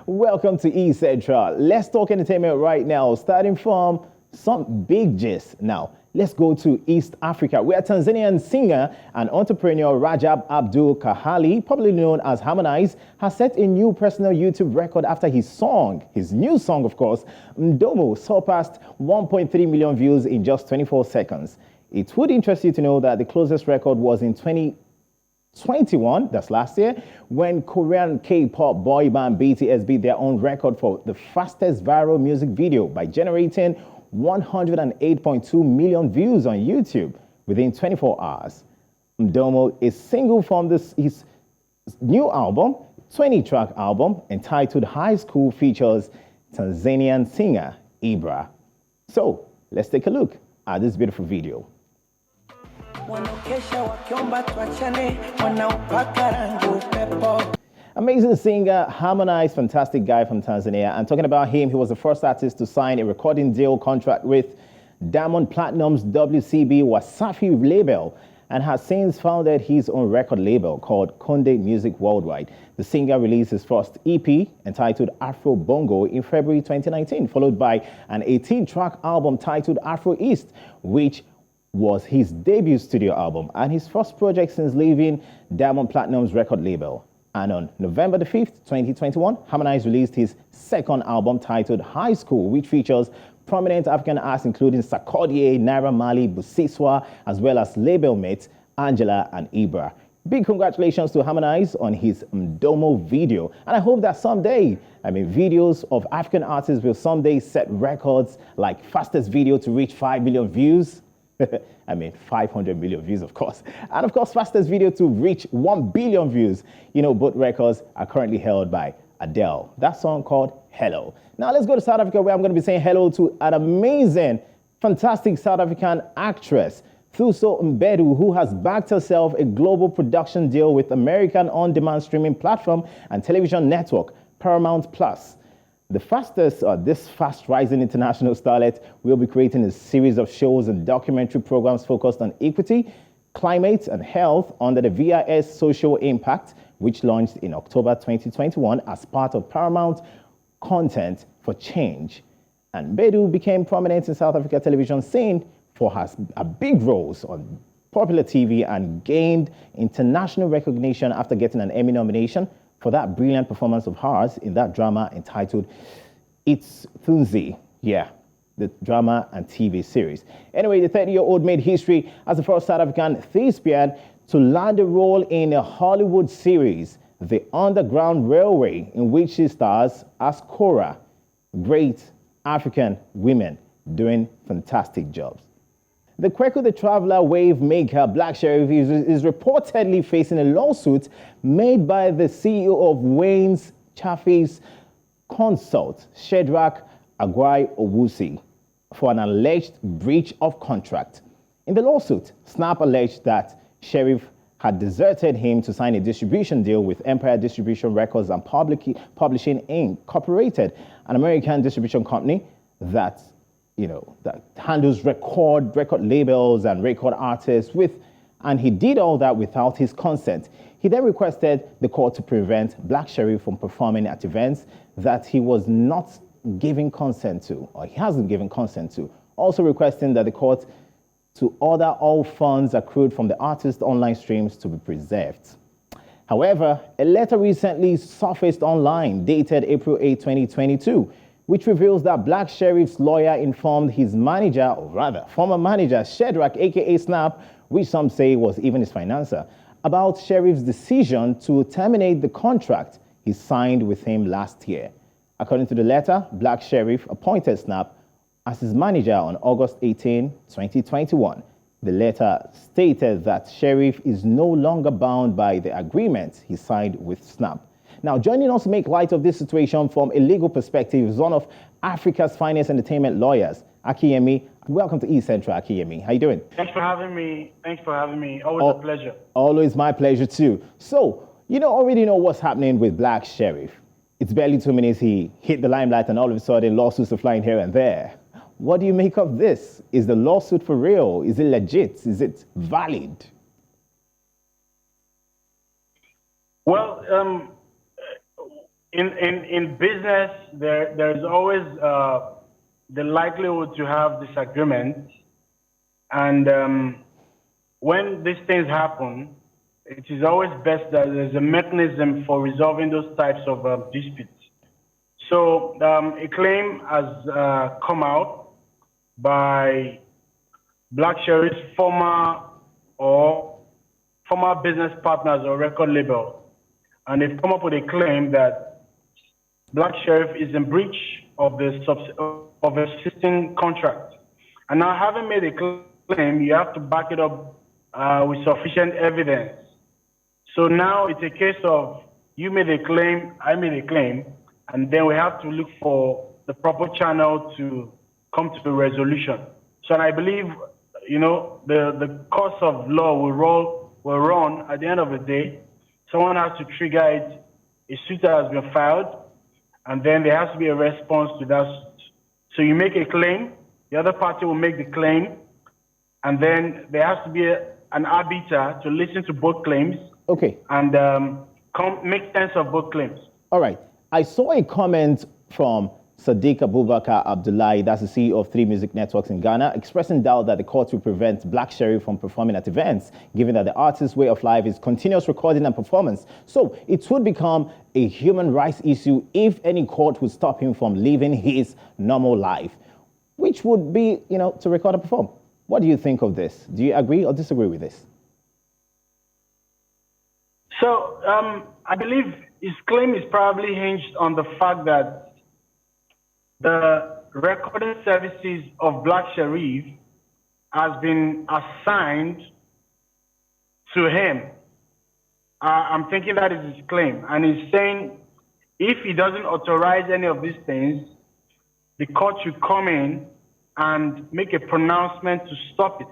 Welcome to E Central. Let's talk entertainment right now, starting from some big gist. Now, let's go to East Africa, where Tanzanian singer and entrepreneur Rajab Abdul Kahali, popularly known as Harmonize, has set a new personal YouTube record after his new song, of course, Mdomo, surpassed 1.3 million views in just 24 seconds. It would interest you to know that the closest record was in 2021, that's last year, when Korean K-pop boy band BTS beat their own record for the fastest viral music video by generating 108.2 million views on YouTube within 24 hours. Mdomo is single from his new album, 20-track album, entitled High School, features Tanzanian singer Ibra. So, let's take a look at this beautiful video. Amazing singer, Harmonize, fantastic guy from Tanzania. And talking about him, he was the first artist to sign a recording deal contract with Diamond Platinum's WCB Wasafi label and has since founded his own record label called Konde Music Worldwide. The singer released his first EP entitled Afro Bongo in February 2019, followed by an 18-track album titled Afro East, which was his debut studio album and his first project since leaving Diamond Platinum's record label. And on November the 5th, 2021, Harmonize released his second album titled High School, which features prominent African acts including Sarkodie, Naira Marley, Busiswa, as well as label mates Angela and Ibra. Big congratulations to Harmonize on his Mdomo video. And I hope that someday, videos of African artists will someday set records like fastest video to reach 5 million views. 500 million views, of course. And of course, fastest video to reach 1 billion views. Both records are currently held by Adele. That song called Hello. Now let's go to South Africa, where I'm going to be saying hello to an amazing, fantastic South African actress, THUSO MBEDU, who has backed herself a global production deal with American on-demand streaming platform and television network, Paramount Plus. This fast-rising international starlet will be creating a series of shows and documentary programs focused on equity, climate, and health under the VIS Social Impact, which launched in October 2021 as part of Paramount Content for Change. And Bedu became prominent in South Africa television scene for her big roles on popular TV and gained international recognition after getting an Emmy nomination for that brilliant performance of hers in that drama entitled It's Thunzi. Yeah, the drama and TV series. Anyway, the 30-year-old made history as the first South African thespian to land a role in a Hollywood series, The Underground Railway, in which she stars as Cora. Great African women doing fantastic jobs. The Kweku the Traveler wave maker Black Sheriff is reportedly facing a lawsuit made by the CEO of Wayne's Chaffee's consult, Shedrack Agwai Owusi, for an alleged breach of contract. In the lawsuit, Snap alleged that Sheriff had deserted him to sign a distribution deal with Empire Distribution Records and Publishing Incorporated, an American distribution company that handles record labels and record artists and he did all that without his consent. He then requested the court to prevent Black Sheriff from performing at events that he was not giving consent to, or he hasn't given consent to, also requesting that the court to order all funds accrued from the artist's online streams to be preserved. However, a letter recently surfaced online dated April 8, 2022, which reveals that Black Sheriff's lawyer informed his manager, or rather, former manager, Shedrack, aka Snap, which some say was even his financer, about Sheriff's decision to terminate the contract he signed with him last year. According to the letter, Black Sheriff appointed Snap as his manager on August 18, 2021. The letter stated that Sheriff is no longer bound by the agreement he signed with Snap. Now, joining us to make light of this situation from a legal perspective is one of Africa's finest entertainment lawyers, Akiyemi. Welcome to East Central, Akiyemi. How you doing? Thanks for having me. Always a pleasure. Always my pleasure, too. So, already know what's happening with Black Sheriff. It's barely 2 minutes. He hit the limelight, and all of a sudden, lawsuits are flying here and there. What do you make of this? Is the lawsuit for real? Is it legit? Is it valid? Well, in business, there's always the likelihood to have disagreements, and when these things happen, it is always best that there's a mechanism for resolving those types of disputes. So a claim has come out by Black Sheriff's former business partners or record label, and they've come up with a claim that Black Sheriff is in breach of of a existing contract. And now, having made a claim, you have to back it up with sufficient evidence. So now it's a case of you made a claim, I made a claim, and then we have to look for the proper channel to come to a resolution. So I believe, the course of law will run at the end of the day. Someone has to trigger it. A suit has been filed, and then there has to be a response to that suit. So you make a claim, the other party will make the claim, and then there has to be an arbiter to listen to both claims. Okay. And make sense of both claims. All right. I saw a comment from Sadiq Abubakar Abdullahi, that's the CEO of 3 Music Networks in Ghana, expressing doubt that the court will prevent Black Sheriff from performing at events, given that the artist's way of life is continuous recording and performance. So it would become a human rights issue if any court would stop him from living his normal life, which would be, to record and perform. What do you think of this? Do you agree or disagree with this? So I believe his claim is probably hinged on the fact that the recording services of Black Sheriff has been assigned to him. I'm thinking that is his claim. And he's saying if he doesn't authorize any of these things, the court should come in and make a pronouncement to stop it.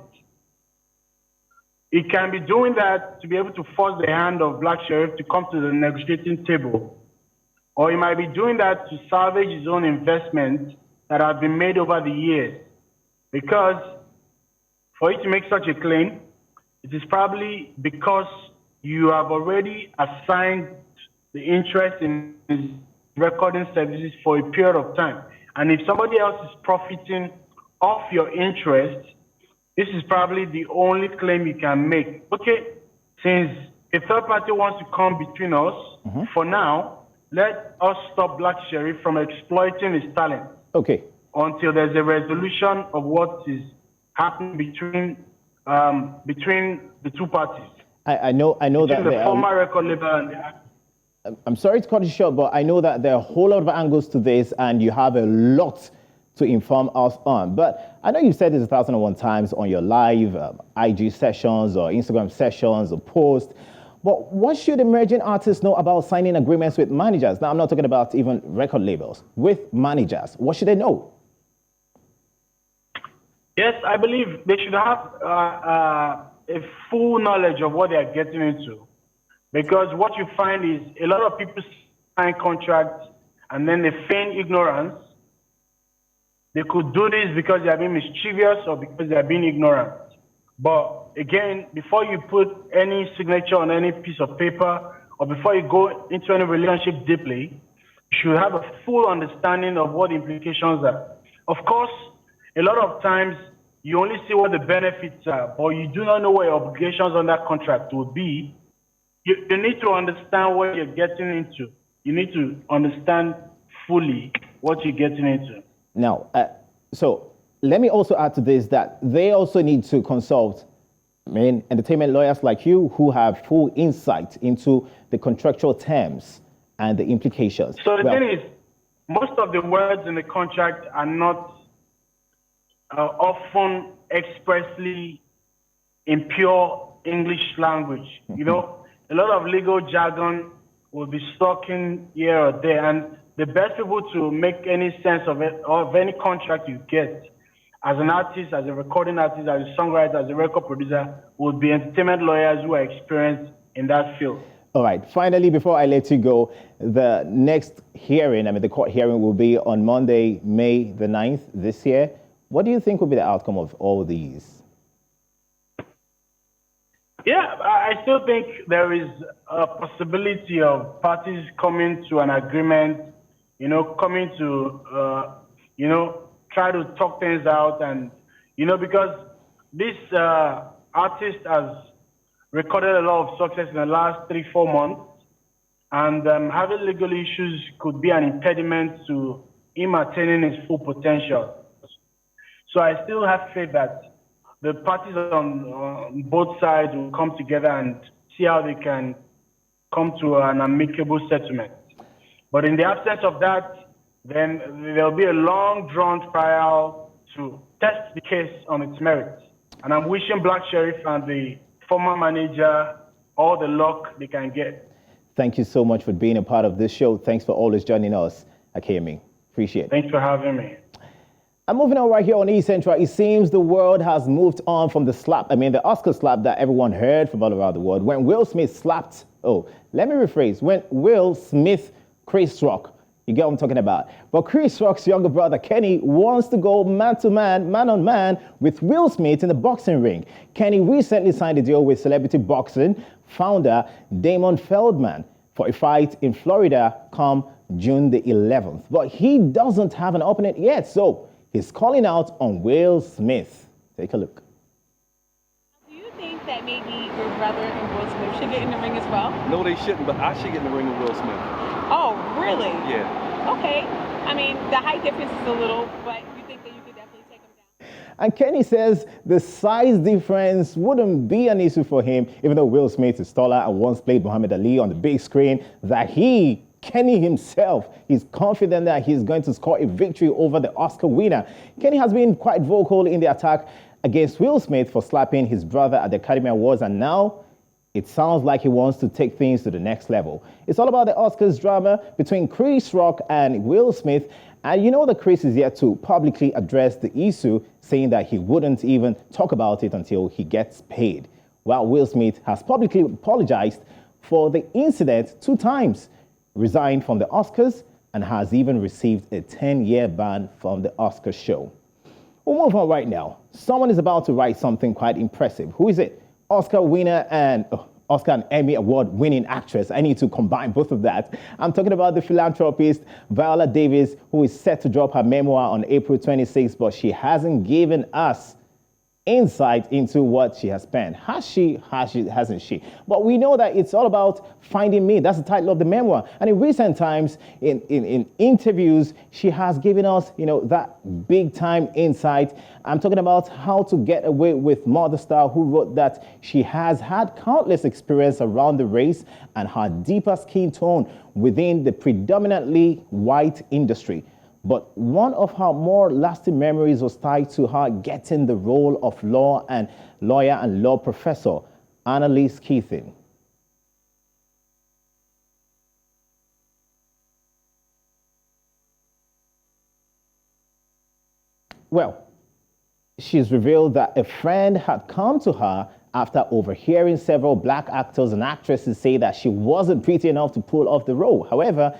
It can be doing that to be able to force the hand of Black Sheriff to come to the negotiating table. Or he might be doing that to salvage his own investments that have been made over the years. Because for you to make such a claim, it is probably because you have already assigned the interest in his recording services for a period of time. And if somebody else is profiting off your interest, this is probably the only claim you can make. Okay, since a third party wants to come between us, for now, let us stop Black Sheriff from exploiting his talent. Okay. Until there's a resolution of what is happening between the two parties. I know that the former record label and the... I'm sorry to cut you short, but I know that there are a whole lot of angles to this, and you have a lot to inform us on. But I know you've said this 1,001 times on your live IG sessions or Instagram sessions or posts. But what should emerging artists know about signing agreements with managers? Now, I'm not talking about even record labels, with managers. What should they know? Yes, I believe they should have a full knowledge of what they are getting into. Because what you find is a lot of people sign contracts and then they feign ignorance. They could do this because they are being mischievous or because they are being ignorant. But again, before you put any signature on any piece of paper or before you go into any relationship deeply, you should have a full understanding of what the implications are. Of course, a lot of times you only see what the benefits are, but you do not know what your obligations on that contract will be. You need to understand what you're getting into. You need to understand fully what you're getting into. Now, so let me also add to this that they also need to consult entertainment lawyers like you who have full insight into the contractual terms and the implications. So the thing is, most of the words in the contract are not often expressly in pure English language. You know, a lot of legal jargon will be stuck in here or there, and the best people to make any sense of it, of any contract you get, as an artist, as a recording artist, as a songwriter, as a record producer, would be entertainment lawyers who are experienced in that field. All right. Finally, before I let you go, the next hearing, the court hearing will be on Monday, May the 9th this year. What do you think will be the outcome of all these? Yeah, I still think there is a possibility of parties coming to an agreement, coming to, try to talk things out. And, because this artist has recorded a lot of success in the last 3-4 months, and having legal issues could be an impediment to him attaining his full potential. So I still have faith that the parties on both sides will come together and see how they can come to an amicable settlement. But in the absence of that, then there'll be a long drawn trial to test the case on its merits. And I'm wishing Black Sheriff and the former manager all the luck they can get. Thank you so much for being a part of this show. Thanks for always joining us at KME. Appreciate it. Thanks for having me. I'm moving on right here on East Central. It seems the world has moved on from the Oscar slap that everyone heard from all around the world. When Will Smith slapped, when Will Smith Chris Rock, you get what I'm talking about. But Chris Rock's younger brother, Kenny, wants to go man-to-man, man-on-man with Will Smith in the boxing ring. Kenny recently signed a deal with celebrity boxing founder Damon Feldman for a fight in Florida come June the 11th. But he doesn't have an opponent yet, so he's calling out on Will Smith. Take a look. Do you think that maybe your brother and Will Smith should get in the ring as well? No, they shouldn't, but I should get in the ring with Will Smith. Oh, really? Yeah. Okay. The height difference is a little, but you think that you could definitely take him down? And Kenny says the size difference wouldn't be an issue for him, even though Will Smith is taller and once played Muhammad Ali on the big screen, Kenny himself is confident that he's going to score a victory over the Oscar winner. Kenny has been quite vocal in the attack against Will Smith for slapping his brother at the Academy Awards, and now it sounds like he wants to take things to the next level. It's all about the Oscars drama between Chris Rock and Will Smith, and that Chris is yet to publicly address the issue, saying that he wouldn't even talk about it until he gets paid. While Will Smith has publicly apologized for the incident 2 times, resigned from the Oscars, and has even received a 10-year ban from the Oscar show. We'll move on right now. Someone is about to write something quite impressive. Who is it? Oscar winner and Oscar and Emmy Award winning actress. I need to combine both of that. I'm talking about the philanthropist VIOLA Davis, who is set to drop her memoir on April 26th, but she hasn't given us insight into what she has spent. Has she? Hasn't she? But we know that it's all about finding me. That's the title of the memoir. And in recent times, in interviews, she has given us, that big time insight. I'm talking about How to Get Away with Murder star, who wrote that she has had countless experience around the race and her deeper skin tone within the predominantly white industry. But one of her more lasting memories was tied to her getting the role of lawyer and law professor, Annalise Keating. Well, she's revealed that a friend had come to her after overhearing several black actors and actresses say that she wasn't pretty enough to pull off the role. However,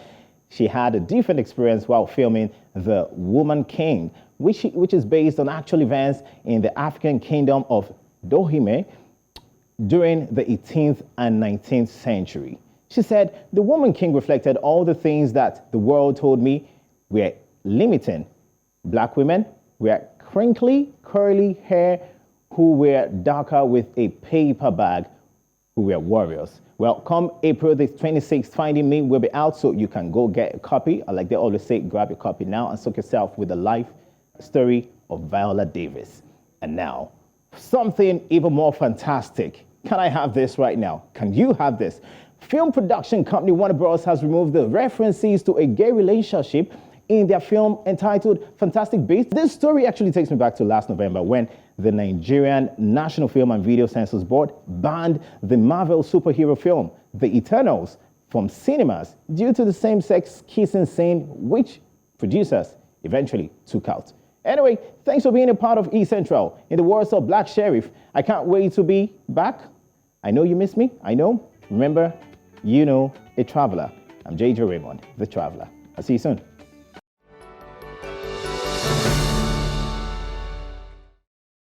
she had a different experience while filming The Woman King, which is based on actual events in the African kingdom of Dahomey during the 18th and 19th century. She said, The Woman King reflected all the things that the world told me were limiting. Black women were crinkly, curly hair, who were darker with a paper bag, who were warriors. Well, come April the 26th, Finding Me will be out, so you can go get a copy. Like they always say, grab your copy now and soak yourself with the life story of VIOLA Davis. And now, something even more fantastic. Can I have this right now? Can you have this? Film production company Warner Bros. Has removed the references to a gay relationship in their film entitled Fantastic Beasts. This story actually takes me back to last November when the Nigerian National Film and Video Censors Board banned the Marvel superhero film, The Eternals, from cinemas due to the same-sex kissing scene, which producers eventually took out. Anyway, thanks for being a part of East Central. In the words of Black Sheriff, I can't wait to be back. I know you miss me. I know. Remember, you know a traveler. I'm JJ Raymond, the Traveler. I'll see you soon.